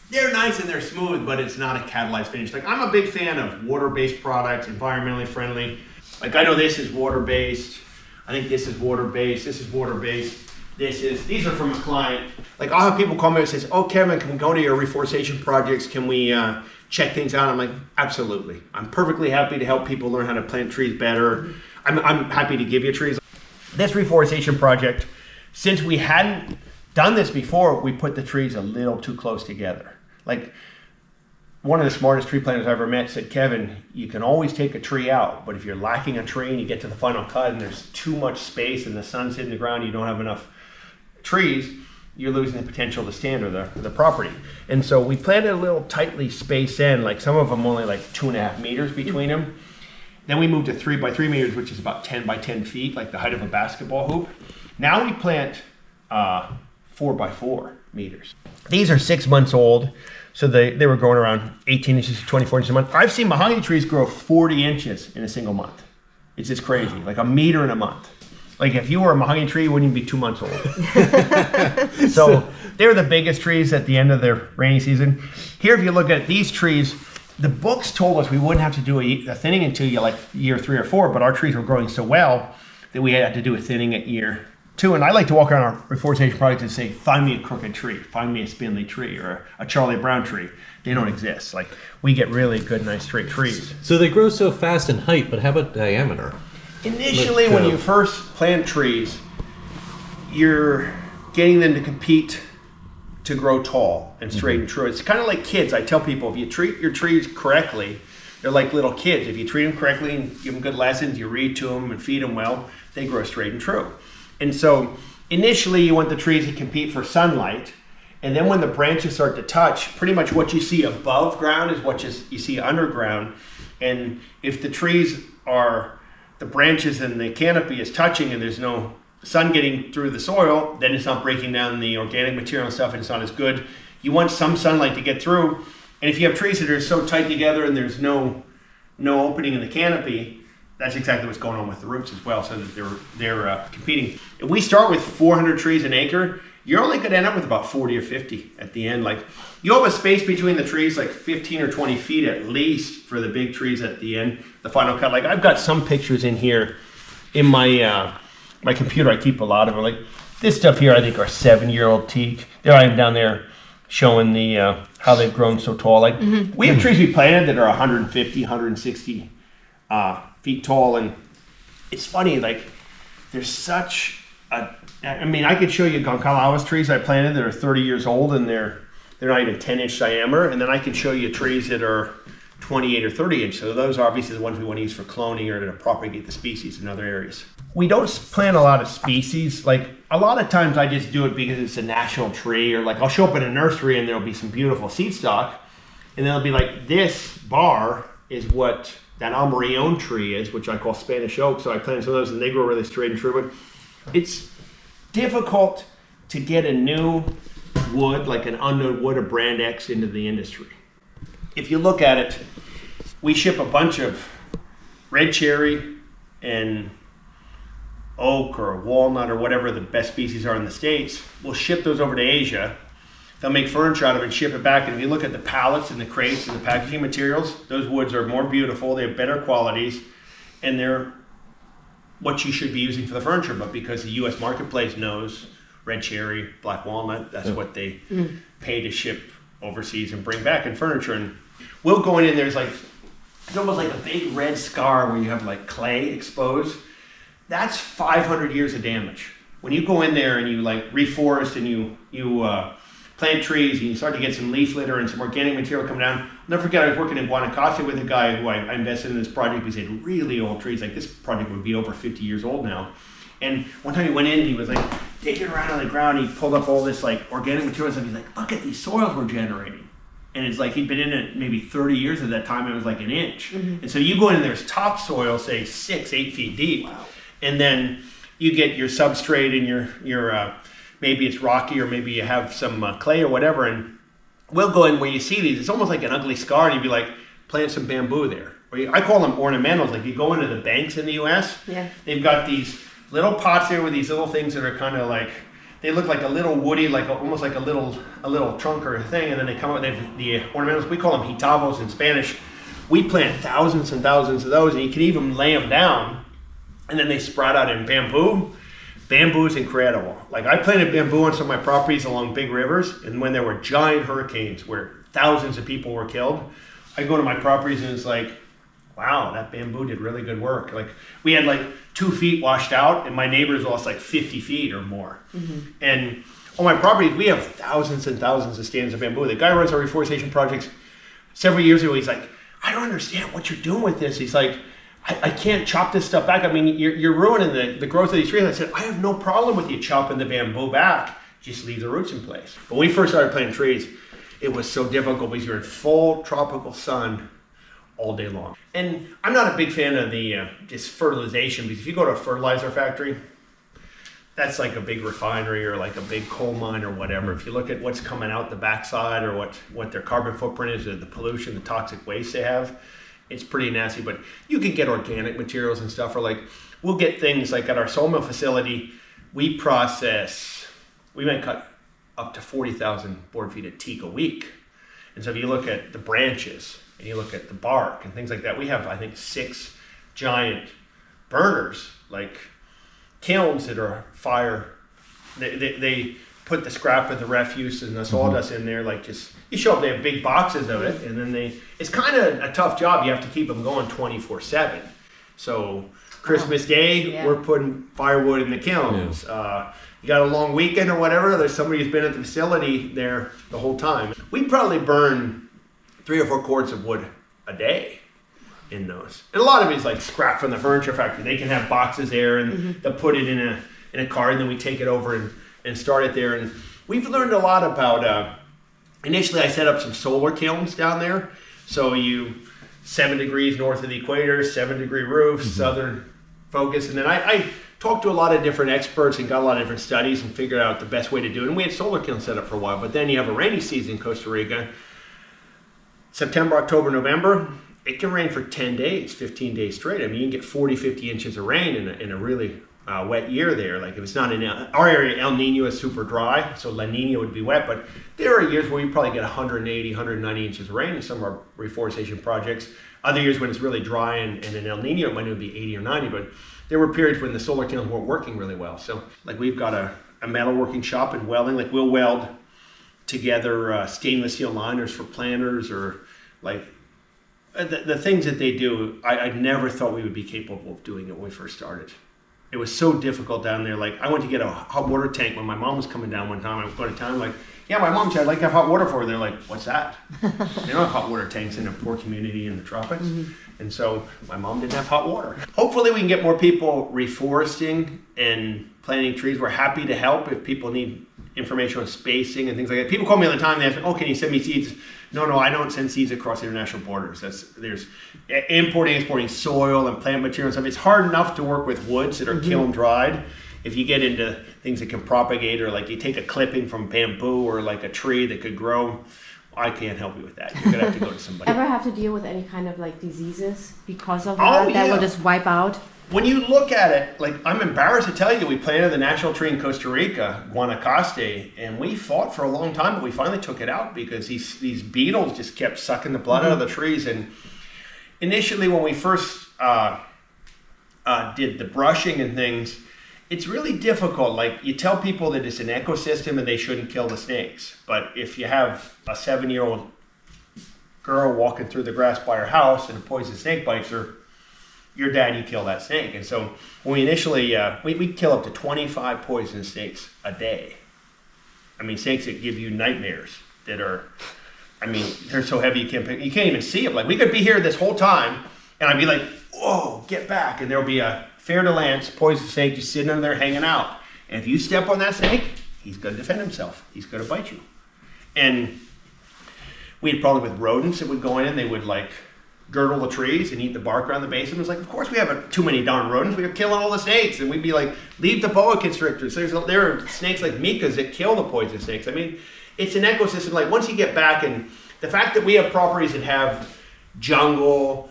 they're nice and they're smooth, but it's not a catalyzed finish. Like, I'm a big fan of water-based products, environmentally friendly. Like, I know this is water-based. I think this is water-based. This is water-based. These are from a client. Like, I'll have people call me and say, oh, Kevin, can we go to your reforestation projects? Can we check things out? I'm like, absolutely. I'm perfectly happy to help people learn how to plant trees better. I'm happy to give you trees. This reforestation project, since we hadn't done this before, we put the trees a little too close together. Like, one of the smartest tree planters I ever met said, Kevin, you can always take a tree out, but if you're lacking a tree and you get to the final cut and there's too much space and the sun's hitting the ground, you don't have enough trees, you're losing the potential to stand or the property. And so we planted a little tightly spaced in, like some of them only like 2.5 meters between them. Then we moved to 3 by 3 meters, which is about 10 by 10 feet, like the height of a basketball hoop. Now we plant 4 by 4 meters. These are 6 months old, so they were growing around 18 inches to 24 inches a month. I've seen mahogany trees grow 40 inches in a single month. It's just crazy, like a meter in a month. Like, if you were a mahogany tree, you wouldn't even be 2 months old. So they're the biggest trees at the end of their rainy season. Here, if you look at these trees, the books told us we wouldn't have to do a thinning until year 3 or 4, but our trees were growing so well that we had to do a thinning at year 2. And I like to walk around our reforestation project and say, find me a crooked tree, find me a spindly tree, or a Charlie Brown tree. They don't exist. Like, we get really good, nice straight trees. So they grow so fast in height, but how about diameter? Initially, when you first plant trees, you're getting them to compete to grow tall and straight and true. It's kind of like kids. I tell people, if you treat your trees correctly, they're like little kids. If you treat them correctly and give them good lessons, you read to them and feed them well, they grow straight and true. And so initially you want the trees to compete for sunlight. And then when the branches start to touch, pretty much what you see above ground is what you see underground. And if the trees are, the branches and the canopy is touching and there's no sun getting through the soil, then it's not breaking down the organic material and stuff, and it's not as good. you want some sunlight to get through. And if you have trees that are so tight together and there's no opening in the canopy, that's exactly what's going on with the roots as well, so that they're competing. If we start with 400 trees an acre, you're only going to end up with about 40 or 50 at the end. Like, you have a space between the trees, like 15 or 20 feet at least for the big trees at the end, the final cut. Like, I've got some pictures in here in my my computer. I keep a lot of them. Like, this stuff here, I think, are 7-year-old teak. There I am down there showing the how they've grown so tall. Like, we have trees we planted that are 150, 160 feet tall, and it's funny, like, there's such a, I mean, I could show you Goncalawas trees I planted that are 30 years old and they're not even 10-inch diameter, and then I can show you trees that are 28 or 30 inch. So those are obviously the ones we want to use for cloning or to propagate the species in other areas. We don't plant a lot of species. Like, a lot of times I just do it because it's a national tree, or like I'll show up in a nursery and there'll be some beautiful seed stock, and then it'll be like, this bar is what that Almarion tree is, which I call Spanish oak. So I planted some of those and they grow really straight and true. But it's difficult to get a new wood, like an unknown wood, a brand X, into the industry. If you look at it, we ship a bunch of red cherry and oak or walnut or whatever the best species are in the States. We'll ship those over to Asia. They'll make furniture out of it and ship it back. And if you look at the pallets and the crates and the packaging materials, those woods are more beautiful, they have better qualities, and they're what you should be using for the furniture. But because the U.S. marketplace knows red cherry, black walnut, that's what they pay to ship overseas and bring back in furniture. And we'll go in, there's like, it's almost like a big red scar where you have like clay exposed. That's 500 years of damage. When you go in there and you like reforest and you plant trees and you start to get some leaf litter and some organic material coming down. I'll never forget, I was working in Guanacaste with a guy who I invested in this project because he had really old trees. Like, this project would be over 50 years old now. And one time he went in and he was like digging around on the ground. He pulled up all this like organic materials and he's like, look at these soils we're generating. And it's like he'd been in it maybe 30 years at that time. It was like an inch. And so you go in and there's topsoil, say 6-8 feet deep. Wow. And then you get your substrate and your maybe it's rocky or maybe you have some clay or whatever. And we'll go in where you see these. It's almost like an ugly scar, and you'd be like, plant some bamboo there. I call them ornamentals. Like, you go into the banks in the U.S., they've got these little pots here with these little things that are kind of like, they look like a little woody, like almost like a little trunk or a thing, and then they come out, the ornamentals, we call them hitavos in Spanish. We plant thousands and thousands of those, and you can even lay them down, and then they sprout out in bamboo. Bamboo is incredible. Like, I planted bamboo on some of my properties along big rivers, and when there were giant hurricanes where thousands of people were killed, I go to my properties and it's like, wow, that bamboo did really good work. Like, we had like 2 feet washed out, and my neighbors lost like 50 feet or more. And on my properties, we have thousands and thousands of stands of bamboo. The guy who runs our reforestation projects, several years ago, he's like, I don't understand what you're doing with this. He's like, I can't chop this stuff back. I mean, you're ruining the growth of these trees. And I said, I have no problem with you chopping the bamboo back. Just leave the roots in place. But when we first started planting trees, it was so difficult because you're in full tropical sun all day long. And I'm not a big fan of the just fertilization, because if you go to a fertilizer factory, that's like a big refinery or like a big coal mine or whatever. If you look at what's coming out the backside or what their carbon footprint is, or the pollution, the toxic waste they have, it's pretty nasty. But you can get organic materials and stuff, or like we'll get things like at our sawmill facility, we might cut up to 40,000 board feet of teak a week. And so if you look at the branches and you look at the bark and things like that, we have, I think, 6 giant burners, like kilns that are fire. They put the scrap of the refuse and the sawdust in there, like just, you show up, they have big boxes of it, and then it's kind of a tough job. You have to keep them going 24/7. So Christmas Day, we're putting firewood in the kilns. You got a long weekend or whatever, there's somebody who's been at the facility there the whole time. We probably burn 3 or 4 cords of wood a day in those. And a lot of it is like scrap from the furniture factory. They can have boxes there, and they'll put it in a car, and then we take it over and start it there. And we've learned a lot about, initially I set up some solar kilns down there. So 7 degrees north of the equator, 7-degree roofs, southern focus. And then I talked to a lot of different experts and got a lot of different studies and figured out the best way to do it. And we had solar kilns set up for a while, but then you have a rainy season in Costa Rica. September, October, November, it can rain for 10 days, 15 days straight. I mean, you can get 40, 50 inches of rain in a really wet year there. Like if it's not in our area, El Nino is super dry, so La Nina would be wet, but there are years where you probably get 180, 190 inches of rain in some of our reforestation projects. Other years when it's really dry and in El Nino, it might even be 80 or 90, but there were periods when the solar kilns weren't working really well. So like we've got a metalworking shop in welding, like we'll weld together stainless steel liners for planters, or like the things that they do. I never thought we would be capable of doing it when we first started. It was so difficult down there. Like I went to get a hot water tank when my mom was coming down one time. I was going to town, like, yeah, my mom said I'd like to have hot water for her. They're like, what's that? They don't have hot water tanks in a poor community in the tropics. And so my mom didn't have hot water. Hopefully we can get more people reforesting and planting trees. We're happy to help if people need information on spacing and things like that. People call me all the time. They ask, oh, can you send me seeds? No, I don't send seeds across international borders. There's importing, exporting soil and plant material and stuff. It's hard enough to work with woods that are kiln dried. If you get into things that can propagate, or like you take a clipping from bamboo or like a tree that could grow, I can't help you with that. You're gonna have to go to somebody. Ever have to deal with any kind of like diseases because of that that will just wipe out? When you look at it, like I'm embarrassed to tell you, we planted the national tree in Costa Rica, Guanacaste, and we fought for a long time, but we finally took it out because these beetles just kept sucking the blood out of the trees. And initially, when we first did the brushing and things, it's really difficult. Like you tell people that it's an ecosystem and they shouldn't kill the snakes, but if you have a 7-year-old girl walking through the grass by her house and a poison snake bites her, your dad, you kill that snake. And so when we initially, we kill up to 25 poison snakes a day. I mean, snakes that give you nightmares that are, I mean, they're so heavy you can't even see them. Like we could be here this whole time and I'd be like, whoa, get back. And there'll be a fer-de-lance poison snake just sitting under there hanging out. And if you step on that snake, he's going to defend himself. He's going to bite you. And we had problems with rodents that would go in and they would like girdle the trees and eat the bark around the base. And it was like, of course we have too many darn rodents. We were killing all the snakes. And we'd be like, leave the boa constrictors. There are snakes like micas that kill the poison snakes. I mean, it's an ecosystem. Like once you get back, and the fact that we have properties that have jungle,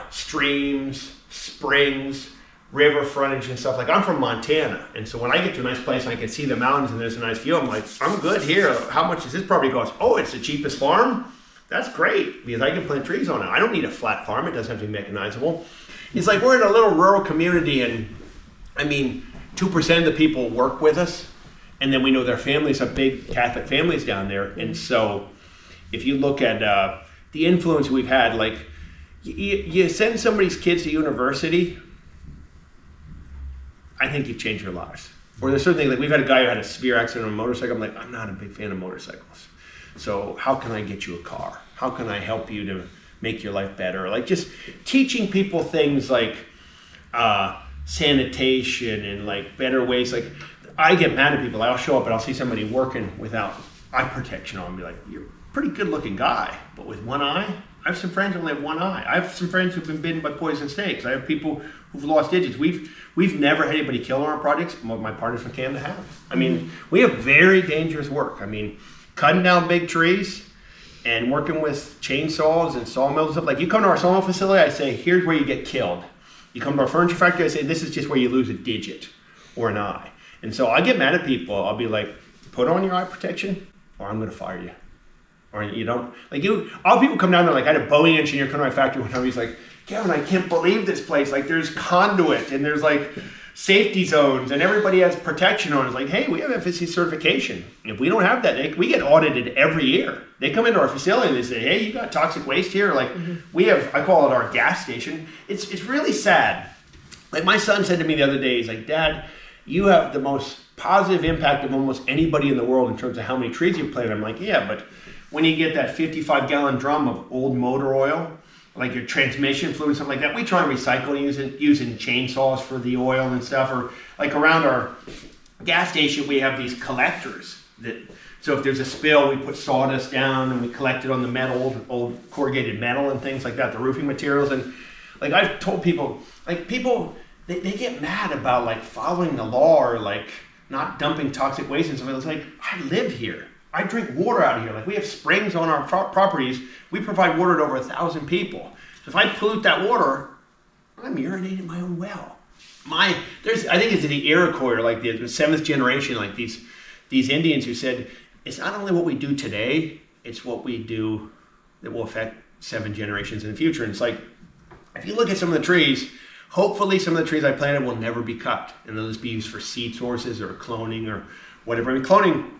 streams, springs, river frontage and stuff. Like I'm from Montana, and so when I get to a nice place and I can see the mountains and there's a nice view, I'm like, I'm good here. How much does this property cost? Oh, it's the cheapest farm? That's great, because I can plant trees on it. I don't need a flat farm. It doesn't have to be mechanizable. It's like we're in a little rural community, and I mean, 2% of the people work with us, and then we know their families are big Catholic families down there. And so if you look at the influence we've had, like you send somebody's kids to university, I think you've changed your lives. Or there's certain things, like we've had a guy who had a severe accident on a motorcycle. I'm like, I'm not a big fan of motorcycles. So how can I get you a car? How can I help you to make your life better? Like just teaching people things like sanitation and like better ways. Like I get mad at people. I'll show up and I'll see somebody working without eye protection on and be like, you're a pretty good looking guy, but with one eye? I have some friends who only have one eye. I have some friends who've been bitten by poison snakes. I have people who've lost digits. We've never had anybody killed on our projects. My partners from Canada have. I mean, we have very dangerous work. I mean, cutting down big trees and working with chainsaws and sawmills and stuff. Like you come to our sawmill facility, I say, here's where you get killed. You come to our furniture factory, I say, this is just where you lose a digit or an eye. And so I get mad at people. I'll be like, put on your eye protection or I'm going to fire you. Or you don't, like all people come down there, like I had a Boeing engineer come to my factory one time, he's like, Kevin, I can't believe this place. Like there's conduit and there's like safety zones and everybody has protection on it. It's like, hey, we have FSC certification. If we don't have that, we get audited every year. They come into our facility and they say, hey, you got toxic waste here. Like we have, I call it our gas station. It's really sad. Like my son said to me the other day, he's like, Dad, you have the most positive impact of almost anybody in the world in terms of how many trees you plant. I'm like, yeah, but when you get that 55-gallon drum of old motor oil, like your transmission fluid and stuff like that, we try and recycle using chainsaws for the oil and stuff. Or like around our gas station, we have these collectors that, so if there's a spill, we put sawdust down and we collect it on the metal, old corrugated metal and things like that, the roofing materials. And like I've told people, like people they get mad about like following the law or like not dumping toxic waste and stuff. It's like, I live here. I drink water out of here. Like we have springs on our properties. We provide water to over 1,000 people. So if I pollute that water, I'm urinating my own well. I think it's the Iroquois or like the seventh generation, like these Indians who said, it's not only what we do today, it's what we do that will affect 7 generations in the future. And it's like, if you look at some of the trees, hopefully some of the trees I planted will never be cut and they'll just be used for seed sources or cloning or whatever. I mean, cloning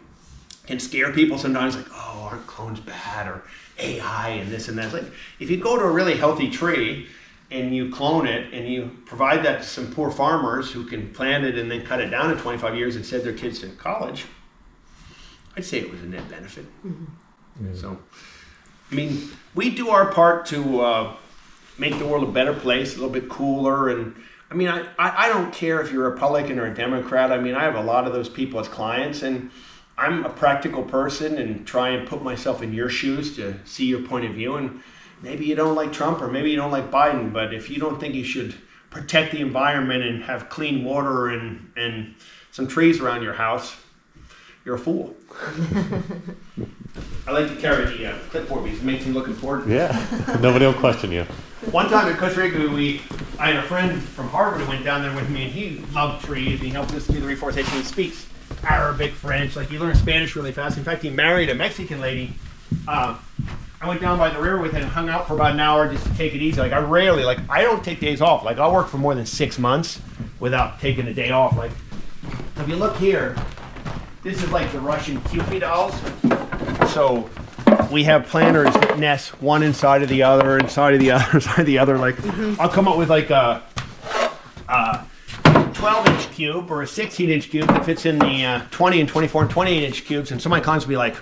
can scare people sometimes, like, oh, aren't clones bad, or AI and this and that. It's like, if you go to a really healthy tree and you clone it and you provide that to some poor farmers who can plant it and then cut it down in 25 years and send their kids to college, I'd say it was a net benefit. Mm-hmm. So, I mean, we do our part to make the world a better place, a little bit cooler. And I mean, I don't care if you're a Republican or a Democrat. I mean, I have a lot of those people as clients, and I'm a practical person and try and put myself in your shoes to see your point of view. And maybe you don't like Trump or maybe you don't like Biden, but if you don't think you should protect the environment and have clean water and some trees around your house, you're a fool. I like to carry the clipboard because it makes me look important. Yeah, nobody will question you. One time in Costa Rica, I had a friend from Harvard who went down there with me, and he loved trees. He helped us do the reforestation. He speaks Arabic, French, like he learned Spanish really fast. In fact, he married a Mexican lady. I went down by the river with him and hung out for about an hour just to take it easy. Like I don't take days off. Like I'll work for more than 6 months without taking a day off. Like if you look here, this is like the Russian Kewpie dolls. So we have planters nests one inside of the other, inside of the other, inside of the other. Like I'll come up with like a 12-inch cube or a 16-inch cube that fits in the 20 and 24 and 28-inch cubes, and some of my clients will be like,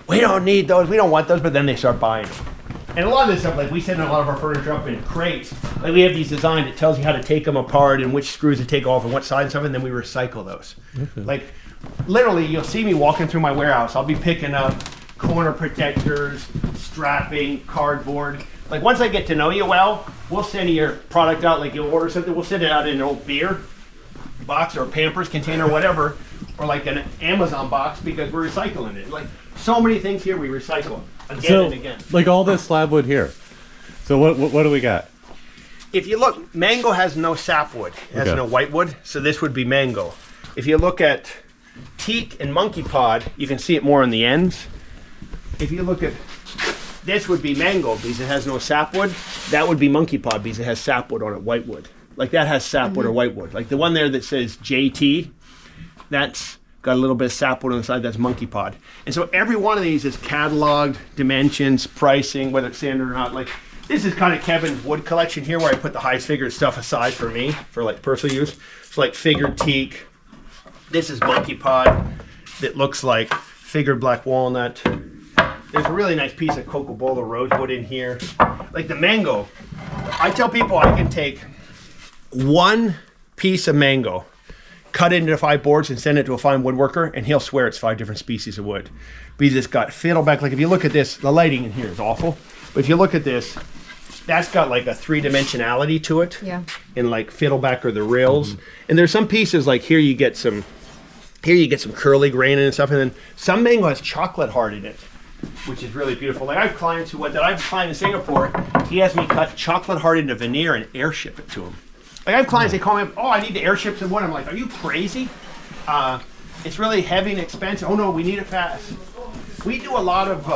we don't need those, we don't want those, but then they start buying them. And a lot of this stuff, like we send a lot of our furniture up in crates. Like we have these designs that tells you how to take them apart and which screws to take off and what side and stuff, and then we recycle those. Okay. Like literally, you'll see me walking through my warehouse. I'll be picking up corner protectors, strapping, cardboard. Like once I get to know you well, we'll send your product out. Like you'll order something, we'll send it out in an old beer box or a Pampers container or whatever, or like an Amazon box because we're recycling it. Like so many things here we recycle again and again. Like all this slab wood here. So what do we got? If you look, mango has no sapwood. It has no whitewood, so this would be mango. If you look at teak and monkey pod, you can see it more on the ends. If you look at this would be mango because it has no sapwood. That would be monkey pod because it has sapwood on it, whitewood. Like that has sapwood or whitewood. Like the one there that says JT, that's got a little bit of sapwood on the side, that's monkey pod. And so every one of these is cataloged, dimensions, pricing, whether it's standard or not. Like this is kind of Kevin's wood collection here where I put the highest figured stuff aside for me, for like personal use. It's like figured teak. This is monkey pod that looks like figured black walnut. There's a really nice piece of Coca-Cola rosewood in here. Like the mango, I tell people I can take one piece of mango, cut it into 5 boards and send it to a fine woodworker, and he'll swear it's 5 different species of wood. Because it's got fiddleback. Like if you look at this, the lighting in here is awful. But if you look at this, that's got like a 3-dimensionality to it. Yeah. In like fiddleback or the rails. And there's some pieces like here you get some curly grain and stuff, and then some mango has chocolate heart in it, which is really beautiful. Like I have clients who I have a client in Singapore, he has me cut chocolate heart into veneer and airship it to him. Like I have clients, they call me up, oh, I need to airship some wood. I'm like, are you crazy? It's really heavy and expensive. Oh no, we need it fast. We do a lot of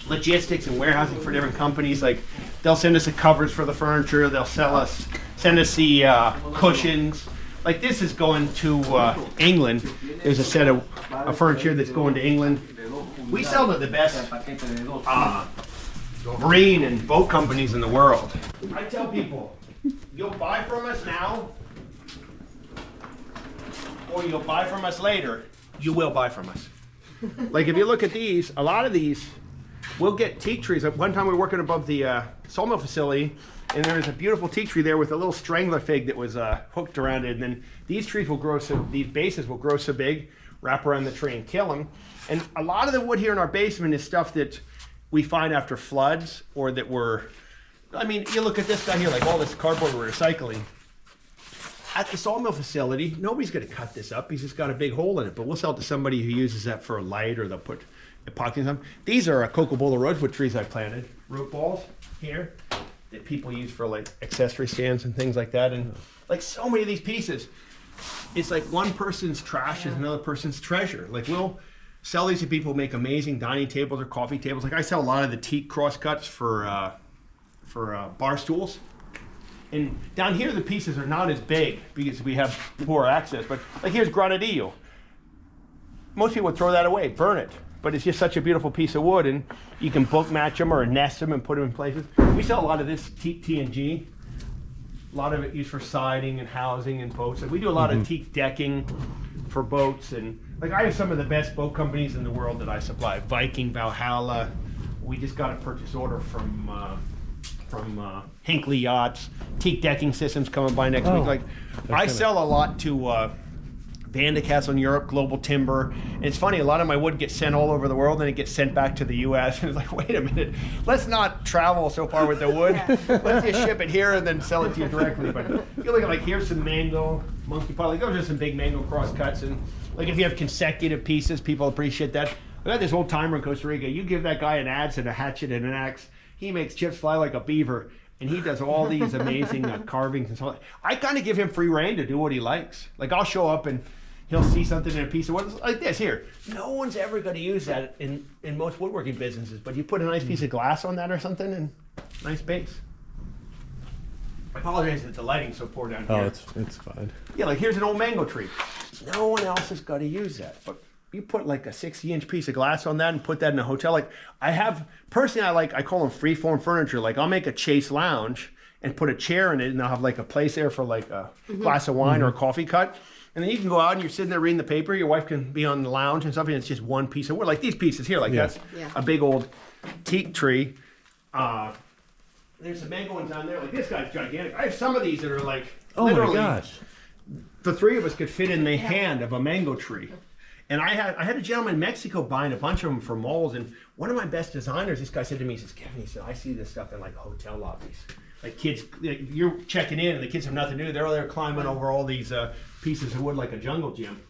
logistics and warehousing for different companies. Like they'll send us the covers for the furniture. They'll send us the cushions. Like this is going to England. There's a set of furniture that's going to England. We sell to the best marine and boat companies in the world. I tell people, you'll buy from us now, or you'll buy from us later. You will buy from us. Like if you look at these, a lot of these, we'll get teak trees. One time we were working above the sawmill facility, and there was a beautiful teak tree there with a little strangler fig that was hooked around it. And then these trees will grow these bases will grow so big, wrap around the tree and kill them. And a lot of the wood here in our basement is stuff that we find after floods or that I mean, you look at this guy here, like all this cardboard we're recycling. at the sawmill facility, nobody's going to cut this up. He's just got a big hole in it. But we'll sell it to somebody who uses that for a light, or they'll put epoxy in them. These are Coca-Cola rosewood trees I planted. Root balls here that people use for like accessory stands and things like that. And like so many of these pieces, it's like one person's trash is another person's treasure. Like we'll sell these to people who make amazing dining tables or coffee tables. Like I sell a lot of the teak crosscuts for bar stools. And down here the pieces are not as big because we have poor access. But like here's granadillo. Most people would throw that away, burn it. But it's just such a beautiful piece of wood, and you can book match them or nest them and put them in places. We sell a lot of this teak TNG. A lot of it used for siding and housing and boats. And we do a lot of teak decking for boats. And like I have some of the best boat companies in the world that I supply. Viking, Valhalla. We just got a purchase order from Hinckley Yachts. Teak decking systems coming by next week. Like I sell a lot to Vandecastle in Europe, Global Timber. And it's funny, a lot of my wood gets sent all over the world and it gets sent back to the US. And it's like, wait a minute, let's not travel so far with the wood. Let's just ship it here and then sell it to you directly. But you look at like, here's some mango, monkey pot. Like those are some big mango cross cuts. And like if you have consecutive pieces, people appreciate that. I got this old timer in Costa Rica. You give that guy an adze and a hatchet and an axe, he makes chips fly like a beaver. And he does all these amazing carvings and so on. I kind of give him free reign to do what he likes. Like I'll show up and he'll see something in a piece of wood like this here. No one's ever going to use that in most woodworking businesses, but you put a nice piece of glass on that or something and nice base. I apologize that the lighting's so poor down here. Oh, it's fine. Yeah, like here's an old mango tree. No one else has got to use that, but you put like a 60-inch piece of glass on that and put that in a hotel. Like I have, personally, I call them free-form furniture. Like I'll make a chase lounge and put a chair in it, and I'll have like a place there for like a glass of wine or a coffee cut. And then you can go out and you're sitting there reading the paper. Your wife can be on the lounge and stuff, and it's just one piece of wood. Like these pieces here, like that's a big old teak tree. There's some mango ones down there. Like this guy's gigantic. I have some of these that are like, literally, my gosh, the three of us could fit in the hand of a mango tree. And I had a gentleman in Mexico buying a bunch of them for malls, and one of my best designers, this guy said to me, he says, Kevin, he said, I see this stuff in like hotel lobbies. Like kids, like you're checking in and the kids have nothing to do. They're all there climbing over all these pieces of wood like a jungle gym.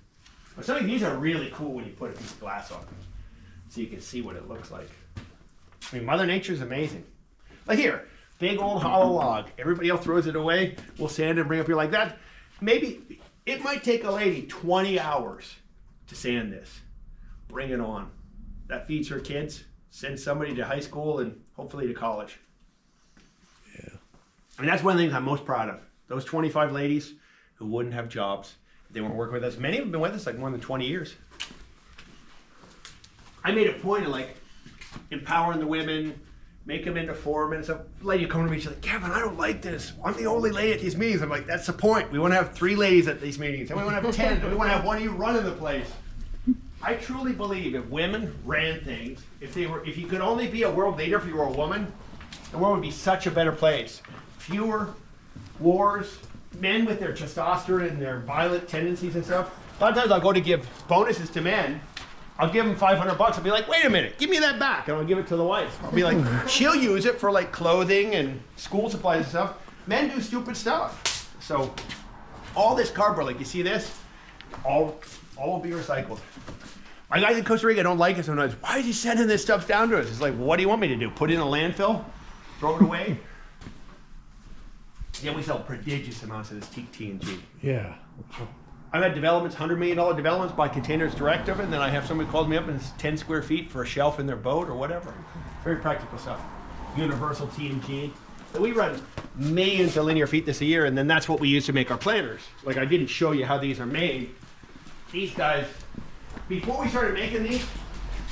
But some of these are really cool when you put a piece of glass on them, so you can see what it looks like. I mean, Mother Nature's amazing. Like here, big old hollow log. Everybody else throws it away. We'll sand and bring up here like that. Maybe it might take a lady 20 hours to sand this. Bring it on. That feeds her kids. Send somebody to high school and hopefully to college. Yeah. I mean, that's one of the things I'm most proud of. Those 25 ladies who wouldn't have jobs if they weren't working with us. Many of them have been with us like more than 20 years. I made a point of like empowering the women, make them into foremen and stuff. A lady would come to me, she's like, Kevin, I don't like this. I'm the only lady at these meetings. I'm like, that's the point. We want to have 3 ladies at these meetings. And we want to have 10. And we want to have one of you running the place. I truly believe if women ran things, if you could only be a world leader if you were a woman, the world would be such a better place. Fewer wars, men with their testosterone and their violent tendencies and stuff. A lot of times I'll go to give bonuses to men. I'll give them $500. I'll be like, wait a minute, give me that back. And I'll give it to the wife. I'll be like, she'll use it for like clothing and school supplies and stuff. Men do stupid stuff. So all this cardboard, like you see this, all will be recycled. My guys in Costa Rica don't like it sometimes. Why is he sending this stuff down to us? It's like, well, what do you want me to do? Put it in a landfill? Throw it away? Yeah, we sell prodigious amounts of this teak TNG. Yeah. I've had developments, $100 million developments, buy containers direct of it, and then I have somebody calls me up and it's 10 square feet for a shelf in their boat or whatever. Very practical stuff. Universal TNG. So we run millions of linear feet this a year, and then that's what we use to make our planters. Like I didn't show you how these are made. These guys, before we started making these,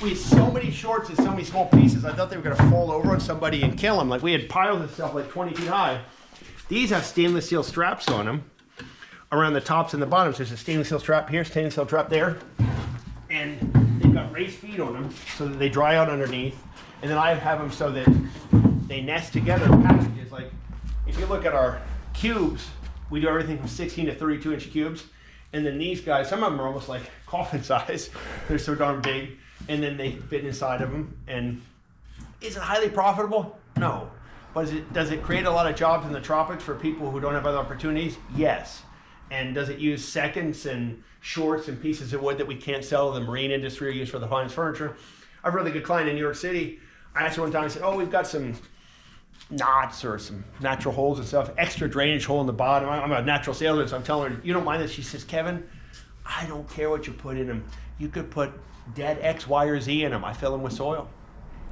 we had so many shorts and so many small pieces, I thought they were going to fall over on somebody and kill them. Like we had piles of stuff like 20 feet high. These have stainless steel straps on them around the tops and the bottoms. There's a stainless steel strap here, stainless steel strap there. And they've got raised feet on them so that they dry out underneath. And then I have them so that they nest together in packages. Like if you look at our cubes, we do everything from 16 to 32 inch cubes. And then these guys, some of them are almost like coffin size. They're so darn big. And then they fit inside of them. And is it highly profitable? No. But does it create a lot of jobs in the tropics for people who don't have other opportunities? Yes. And does it use seconds and shorts and pieces of wood that we can't sell to the marine industry or use for the finest furniture? I have a really good client in New York City. I asked her one time, I said, oh, we've got some knots or some natural holes and stuff, extra drainage hole in the bottom. I'm a natural salesman, so I'm telling her, you don't mind this? She says, Kevin, I don't care what you put in them. You could put dead X, Y, or Z in them. I fill them with soil.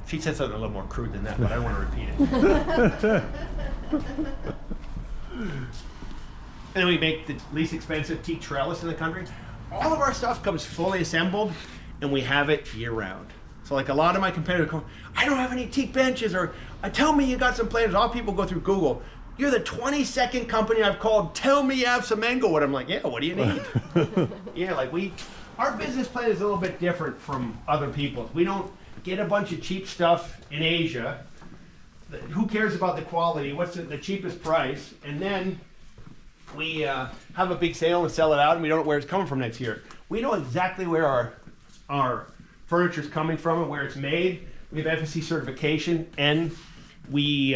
She said something a little more crude than that, but I don't want to repeat it. And then we make the least expensive teak trellis in the country. All of our stuff comes fully assembled, and we have it year-round. So like a lot of my competitors go, I don't have any teak benches, or tell me you got some plans. All people go through Google. You're the 22nd company I've called. Tell me you have some mango wood. I'm like, yeah, what do you need? Yeah, like our business plan is a little bit different from other people's. We don't get a bunch of cheap stuff in Asia. Who cares about the quality? What's the cheapest price? And then we have a big sale and sell it out, and we don't know where it's coming from next year. We know exactly where our furniture is coming from and where it's made. We have FSC certification, and we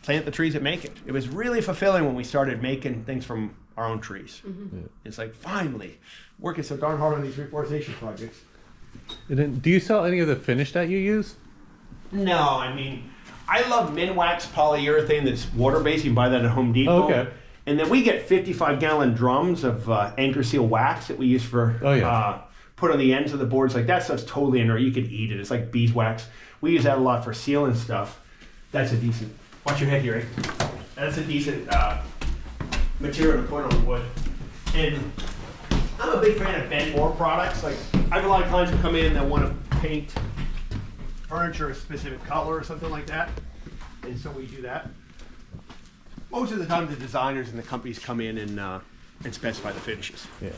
plant the trees that make it. It was really fulfilling when we started making things from our own trees. Mm-hmm. Yeah. It's like, finally, working so darn hard on these reforestation projects. And then, do you sell any of the finish that you use? No, I mean, I love Minwax polyurethane that's water-based. You can buy that at Home Depot. Oh, okay. And then we get 55-gallon drums of anchor seal wax that we use for put on the ends of the boards. Like that stuff's totally in there. You could eat it. It's like beeswax. We use that a lot for sealing stuff. That's a decent. Watch your head here, eh? That's a decent material to put on wood. And I'm a big fan of Ben Moore products. Like I have a lot of clients who come in that want to paint furniture a specific color or something like that, and so we do that. Most of the time, the designers and the companies come in and specify the finishes. Yeah,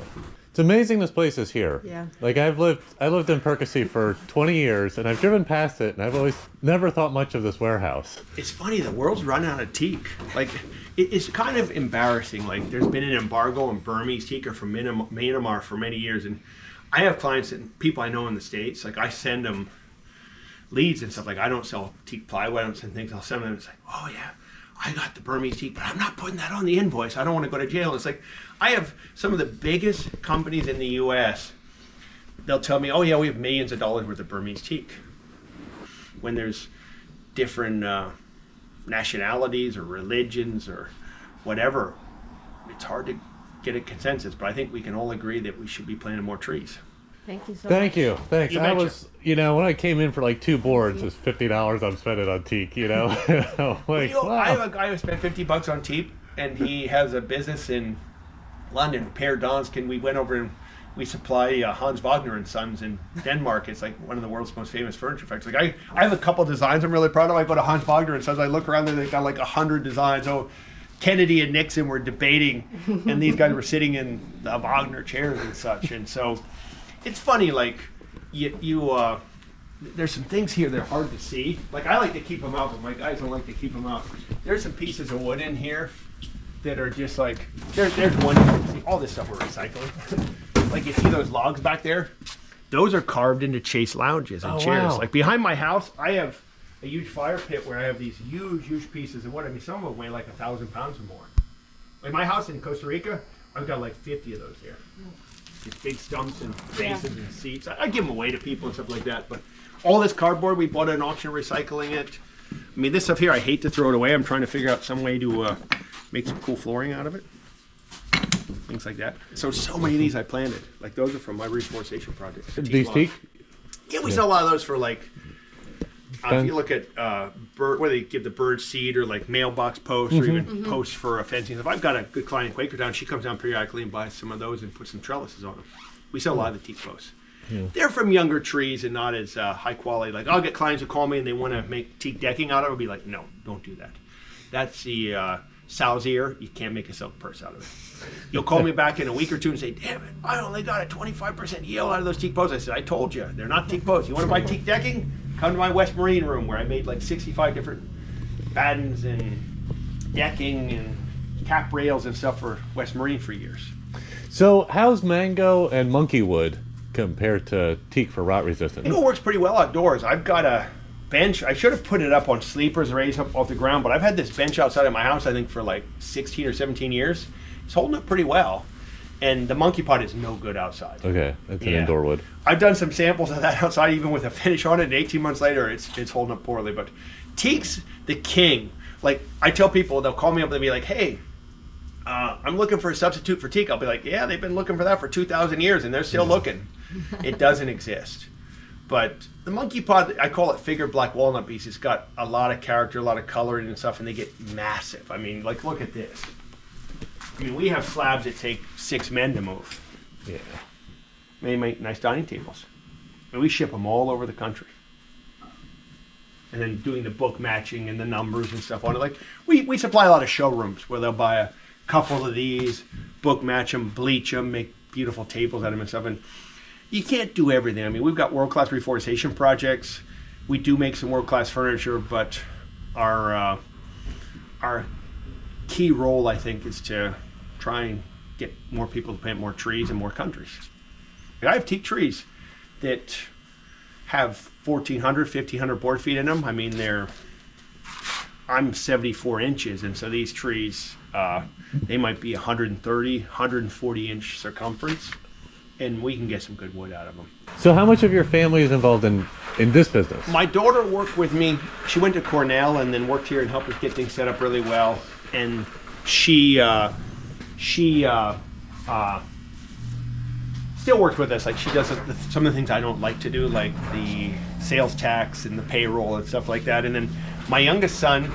it's amazing this place is here. Yeah. Like I lived in Percy for 20 years, and I've driven past it, and I've always never thought much of this warehouse. It's funny, the world's run out of teak. Like it's kind of embarrassing. Like there's been an embargo on Burmese teak or from Myanmar for many years, and I have clients and people I know in the States. Like I send them leads and stuff. Like I don't sell teak plywood, I don't send things. I'll send them. It's like, oh yeah, I got the Burmese teak, but I'm not putting that on the invoice. I don't want to go to jail. It's like, I have some of the biggest companies in the U.S. They'll tell me, oh yeah, we have millions of dollars worth of Burmese teak. When there's different nationalities or religions or whatever, it's hard to get a consensus, but I think we can all agree that we should be planting more trees. Thank you so Thank much. you. Thanks. You I betcha. was, when I came in for like 2 boards, it's $50 I'm spending on teak, like, wow. I have a guy who spent $50 on teak, and he has a business in London, Per Dansken. We went over and we supply Hans Wagner and Sons in Denmark. It's like one of the world's most famous furniture factories. Like I have a couple designs I'm really proud of. I go to Hans Wagner and Sons. I look around there, they've got like 100 designs. Oh, Kennedy and Nixon were debating, and these guys were sitting in the Wagner chairs and such. And so it's funny, like you there's some things here that are hard to see. Like I like to keep them out, but my guys don't like to keep them out. There's some pieces of wood in here that are just like, there's one, see, all this stuff we're recycling. Like you see those logs back there? Those are carved into Chase lounges and chairs. Wow. Like behind my house, I have a huge fire pit where I have these huge pieces of wood. I mean, some of them weigh like 1,000 pounds or more. Like my house in Costa Rica, I've got like 50 of those here. These big stumps and bases and seats. I give them away to people and stuff like that. But all this cardboard, we bought at an auction, recycling it. I mean, this stuff here, I hate to throw it away. I'm trying to figure out some way to make some cool flooring out of it. Things like that. So many of these I planted. Like those are from my reforestation projects. These teak? Yeah, we sell a lot of those for like, if you look at where they give the bird seed or like mailbox posts or even posts for fencing. If I've got a good client in Quakertown, she comes down periodically and buys some of those and puts some trellises on them. We sell a lot of the teak posts. Yeah. They're from younger trees and not as high quality. Like I'll get clients who call me and they want to make teak decking out of it. I'll be like, no, don't do that. That's the sow's ear. You can't make a silk purse out of it. You'll call me back in a week or two and say, damn it, I only got a 25% yield out of those teak posts. I said, I told you, they're not teak posts. You want to buy teak decking? Come to my West Marine room where I made like 65 different battens and decking and cap rails and stuff for West Marine for years. So how's mango and monkey wood compared to teak for rot resistance? It works pretty well outdoors. I've got a bench. I should have put it up on sleepers and raised up off the ground, but I've had this bench outside of my house, I think, for like 16 or 17 years. it's holding up pretty well. And the monkey pot is no good outside. Okay, it's an indoor wood. I've done some samples of that outside, even with a finish on it, and 18 months later, it's holding up poorly. But teak's the king. Like, I tell people, they'll call me up and be like, hey, I'm looking for a substitute for teak. I'll be like, yeah, they've been looking for that for 2,000 years, and they're still looking. It doesn't exist. But the monkey pot, I call it figured black walnut piece. It's got a lot of character, a lot of coloring and stuff, and they get massive. I mean, like, look at this. I mean, we have slabs that take 6 men to move. Yeah. They make nice dining tables. And we ship them all over the country. And then doing the book matching and the numbers and stuff on it. Like, we supply a lot of showrooms where they'll buy a couple of these, book match them, bleach them, make beautiful tables out of them and stuff. And you can't do everything. I mean, we've got world-class reforestation projects. We do make some world-class furniture, but our key role, I think, is to try and get more people to plant more trees in more countries. I have teak trees that have 1,400, 1,500 board feet in them. I mean, I'm 74 inches, and so these trees, they might be 130, 140 inch circumference, and we can get some good wood out of them. So how much of your family is involved in this business? My daughter worked with me. She went to Cornell and then worked here and helped us get things set up really well. And she still works with us. Like, she does some of the things I don't like to do, like the sales tax and the payroll and stuff like that. And then my youngest son,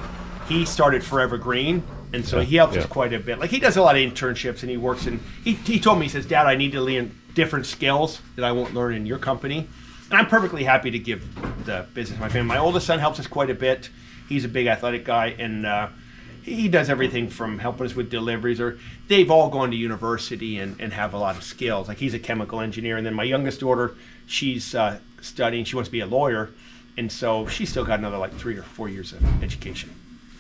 he started Forever Green, and so he helps us quite a bit. Like, he does a lot of internships, and he works in. He told me, he says, "Dad, I need to learn different skills that I won't learn in your company." And I'm perfectly happy to give the business to my family. My oldest son helps us quite a bit. He's a big athletic guy, and he does everything from helping us with deliveries, or they've all gone to university and have a lot of skills. Like, he's a chemical engineer. And then my youngest daughter, she's studying, she wants to be a lawyer. And so she's still got another like 3 or 4 years of education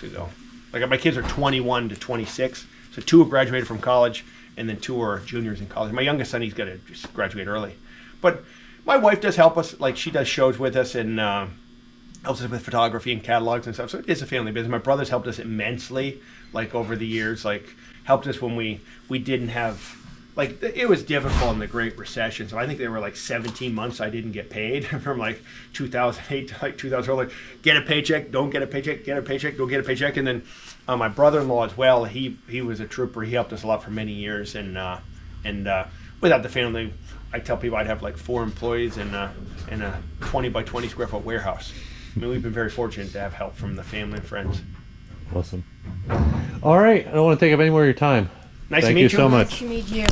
to go. Like, my kids are 21 to 26. So 2 have graduated from college, and then 2 are juniors in college. My youngest son, he's got to just graduate early. But my wife does help us. Like, she does shows with us, and helps us with photography and catalogs and stuff. So it is a family business. My brother's helped us immensely, like, over the years. Like, helped us when we didn't have, like, it was difficult in the Great Recession. So I think there were like 17 months I didn't get paid from like 2008 to like 2012. Like, get a paycheck, don't get a paycheck, get a paycheck, don't get a paycheck. And then my brother-in-law as well, he was a trooper. He helped us a lot for many years. And without the family, I tell people I'd have like 4 employees in a 20 by 20 square foot warehouse. I mean, we've been very fortunate to have help from the family and friends. Awesome. All right. I don't want to take up any more of your time. Nice to Thank meet you you so much. Nice to meet you.